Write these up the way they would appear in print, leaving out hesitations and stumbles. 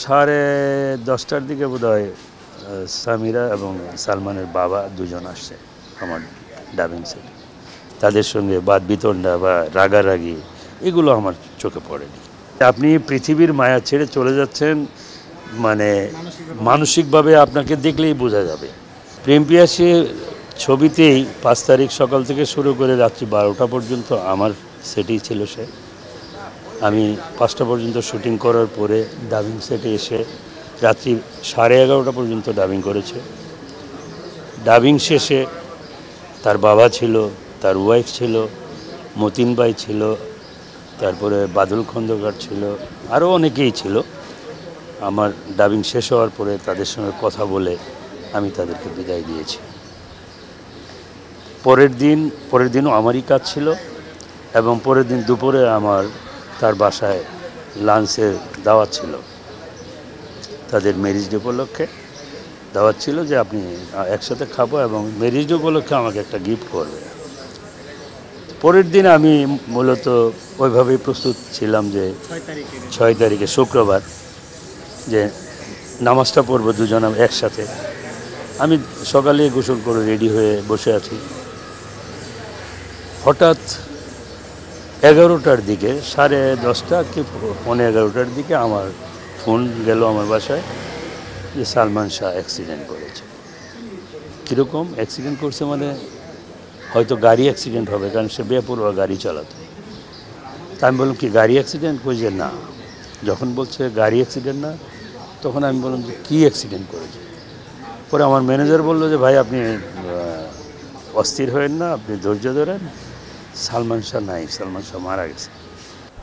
10:30টার দিকে বোধহয় সামিরা এবং সালমানের বাবা দুজন আসছে আমার ডাবিং সেটে। তাদের সঙ্গে বাদ বিতণ্ডা বা রাগারাগি এগুলো আমার চোখে পড়েনি। আপনি পৃথিবীর মায়া ছেড়ে চলে যাচ্ছেন, মানে মানসিকভাবে আপনাকে দেখলেই বোঝা যাবে। প্রেম পিয়াসী ছবিতেই 5 তারিখ সকাল থেকে শুরু করে রাত্রি 12টা পর্যন্ত আমার সেটেই ছিল সে। আমি 5টা পর্যন্ত শুটিং করার পরে ডাবিং সেটে এসে রাত্রি 11:30 পর্যন্ত ডাবিং করেছে। ডাবিং শেষে তার বাবা ছিল, তার ওয়াইফ ছিল, মতিন ভাই ছিল, তারপরে বাদল খন্দকার ছিল, আরও অনেকেই ছিল। আমার ডাবিং শেষ হওয়ার পরে তাদের সঙ্গে কথা বলে আমি তাদেরকে বিদায় দিয়েছি। পরের দিনও আমারই কাজ ছিল এবং পরের দিন দুপুরে আমার তার বাসায় লাঞ্চের দাওয়াত ছিল। তাদের ম্যারেজ ডে উপলক্ষে দাওয়াত ছিল যে আপনি একসাথে খাবো এবং ম্যারেজ ডে উপলক্ষে আমাকে একটা গিফট করবে। পরের দিন আমি মূলত ওইভাবেই প্রস্তুত ছিলাম যে 6 তারিখে শুক্রবার যে নামাজটা পড়বো দুজন একসাথে। আমি সকালে গোসল করে রেডি হয়ে বসে আছি। হঠাৎ 11টার দিকে 10:30 কি 11:15 দিকে আমার ফোন গেল আমার বাসায় যে সালমান শাহ অ্যাক্সিডেন্ট করেছে। কীরকম অ্যাক্সিডেন্ট করছে মানে হয়তো গাড়ি অ্যাক্সিডেন্ট হবে, কারণ সে বেপরোয়া গাড়ি চালাতো। তা আমি বললাম কি গাড়ি অ্যাক্সিডেন্ট? কই যে না। যখন বলছে গাড়ি অ্যাক্সিডেন্ট না, তখন আমি বললাম যে কী অ্যাক্সিডেন্ট করেছে? পরে আমার ম্যানেজার বললো যে ভাই আপনি অস্থির হয়েন না, আপনি ধৈর্য ধরেন, সালমান শাহ নাই, সালমান শাহ মারা গেছে।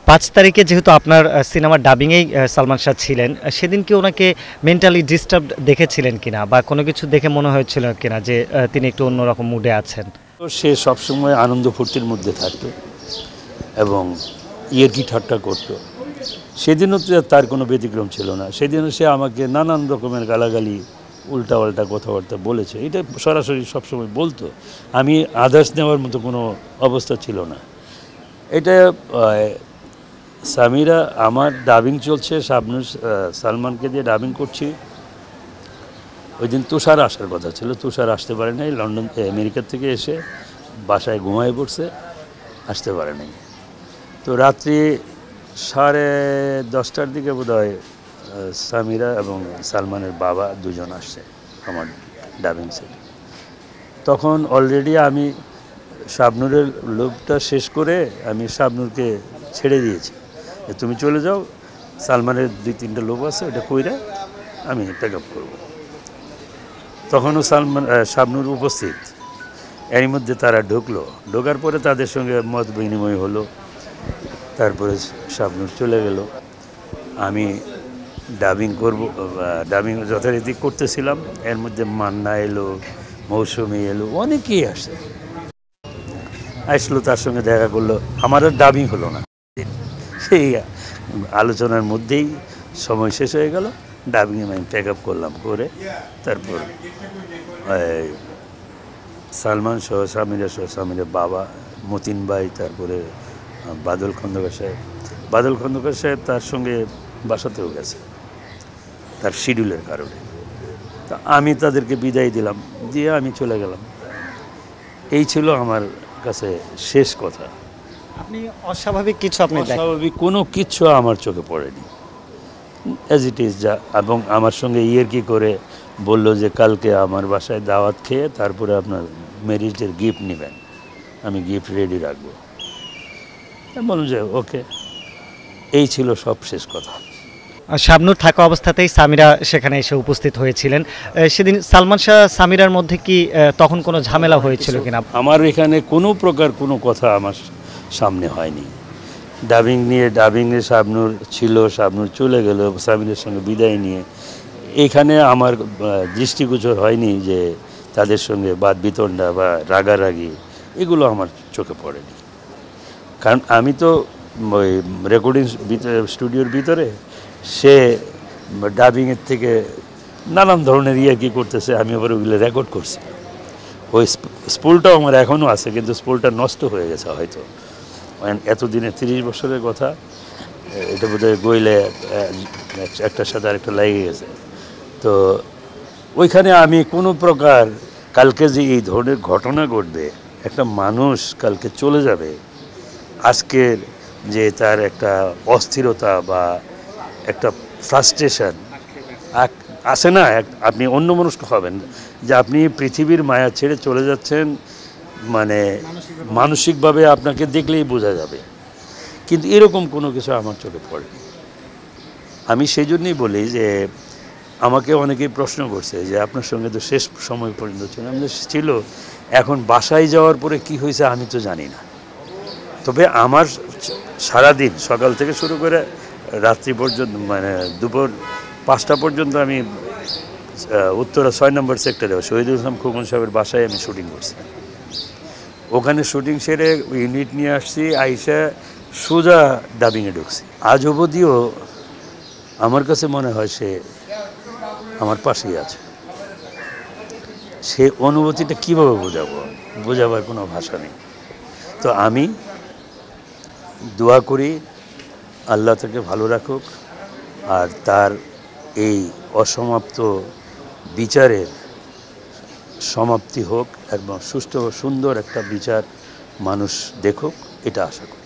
5 তারিখে যেহেতু আপনার সিনেমার ডাবিংয়েই সালমান শাহ ছিলেন, সেদিন কি ওনাকে মেন্টালি ডিস্টার্বড দেখেছিলেন কিনা বা কোনো কিছু দেখে মনে হয়েছিল কিনা যে তিনি একটু অন্যরকম মুডে আছেন? তো সে সবসময় আনন্দ ফুর্তির মধ্যে থাকতো এবং ইয়ার্কি ঠাট্টা করতো। সেদিনও তার কোনো ব্যতিক্রম ছিল না। সেদিনও সে আমাকে নানান রকমের গালাগালি উল্টাপাল্টা কথাবার্তা বলেছে। এটা সরাসরি সবসময় বলতো। আমি আদার্স নেওয়ার মতো কোনো অবস্থা ছিল না। এটা সামিরা আমার ডাবিং চলছে, শাবনূর সালমানকে দিয়ে ডাবিং করছি। ওই দিন তুষার আসার কথা ছিল, তুষার আসতে পারে নাই। লন্ডন আমেরিকা থেকে এসে বাসায় ঘুমায় পড়ছে, আসতে পারে নাই। তো রাত্রি 10:30টার দিকে বোধহয় সামিরা এবং সালমানের বাবা দুজন আসছে আমার ডাবিং সেটে। তখন অলরেডি আমি শাবনূরের লোভটা শেষ করে আমি শাবনূরকে ছেড়ে দিয়েছি যে তুমি চলে যাও, সালমানের 2-3টা লোভ আছে, ওটা কইরা আমি প্যাক আপ করবো। তখনও শাবনূর উপস্থিত। এরই মধ্যে তারা ঢোকার পরে তাদের সঙ্গে মত বিনিময় হলো। তারপরে শাবনূর চলে গেল। আমি ডাবিং করব, ডাবিং যথারীতি করতেছিলাম। এর মধ্যে মান্না এলো, মৌসুমি এলো, অনেকেই আসলো, তার সঙ্গে দেখা করলো। আমার আর ডাবিং হলো না। সেই আলোচনার মধ্যেই সময় শেষ হয়ে গেল। ডাবিংয়ে আমি প্যাক আপ করলাম, করে তারপর সালমান সহ সামিরের বাবা, মতিন ভাই, তারপরে বাদল খন্দকার সাহেব তার সঙ্গে বাসাতেও গেছে তার শিডিউলের কারণে। তা আমি তাদেরকে বিদায় দিলাম, দিয়ে আমি চলে গেলাম। এই ছিল আমার কাছে শেষ কথা। আপনি অস্বাভাবিক কোনো কিছু আমার চোখে পড়েনি, অ্যাজ ইট ইজ যা। এবং আমার সঙ্গে ইয়ার্কি করে বলল যে কালকে আমার বাসায় দাওয়াত খেয়ে তারপরে আপনার ম্যারেজের গিফট নেবেন, আমি গিফট রেডি রাখবো। বলুন যে ওকে। এই ছিল সব শেষ কথা। শাবনূর থাকা অবস্থাতেই সামিরা সেখানে এসে উপস্থিত হয়েছিলেন। সেদিন সালমান শাহ সামিরার মধ্যে কি তখন কোনো ঝামেলা হয়েছিল কিনা? আমার এখানে কোনো প্রকার কোনো কথা আমার সামনে হয়নি। ডাবিংয়ে শাবনূর ছিল, শাবনূর চলে গেল সামিরের সঙ্গে বিদায় নিয়ে। এখানে আমার দৃষ্টিগোচর হয়নি যে তাদের সঙ্গে বাদ বিতণ্ডা বা রাগারাগি এগুলো আমার চোখে পড়েনি। কারণ আমি তো ওই রেকর্ডিং স্টুডিওর ভিতরে, সে ডাবিংয়ের থেকে নানান ধরনের কি করতেছে, আমি আবার ওইগুলো রেকর্ড করছি। ওই স্পুলটাও আমার এখনও আছে, কিন্তু স্পুলটা নষ্ট হয়ে গেছে হয়তো। এতদিনে 30 বছরের কথা, এটা বোধহয় গইলে একটার সাথে আরেকটা লেগে গেছে। তো ওইখানে আমি কোনো প্রকার কালকে যে এই ধরনের ঘটনা ঘটবে, একটা মানুষ কালকে চলে যাবে, আজকের যে তার একটা অস্থিরতা বা একটা ফ্রাস্ট্রেশন আসে না, আপনি অন্যমনস্ক হবেন যে আপনি পৃথিবীর মায়া ছেড়ে চলে যাচ্ছেন, মানে মানসিকভাবে আপনাকে দেখলেই বোঝা যাবে। কিন্তু এরকম কোনো কিছু আমার চোখে পড়েনি। আমি সেই জন্যই বলি যে আমাকে অনেকেই প্রশ্ন করছে যে আপনার সঙ্গে তো শেষ সময় পর্যন্ত ছিল, ছিল, এখন বাসায় যাওয়ার পরে কি হয়েছে আমি তো জানি না। তবে আমার সারাদিন সকাল থেকে শুরু করে রাত্রি পর্যন্ত, মানে দুপুর 5টা পর্যন্ত আমি উত্তরা 6 নম্বর সেক্টরে শহীদুল ইসলাম খোকন সাহেবের বাসায় আমি শুটিং করছি। ওখানে শুটিং সেরে ইউনিট নিয়ে আসছি, আইসা সোজা ডাবিংয়ে ঢুকছি। আজ অবধিও আমার কাছে মনে হয় সে আমার পাশেই আছে। সে অনুভূতিটা কীভাবে বোঝাবার কোনো ভাষা নেই। তো আমি দোয়া করি আল্লাহ তাকে ভালো রাখুক, আর তার এই অসমাপ্ত বিচারের সমাপ্তি হোক এবং সুষ্ঠু ও সুন্দর একটা বিচার মানুষ দেখুক, এটা আশা করি।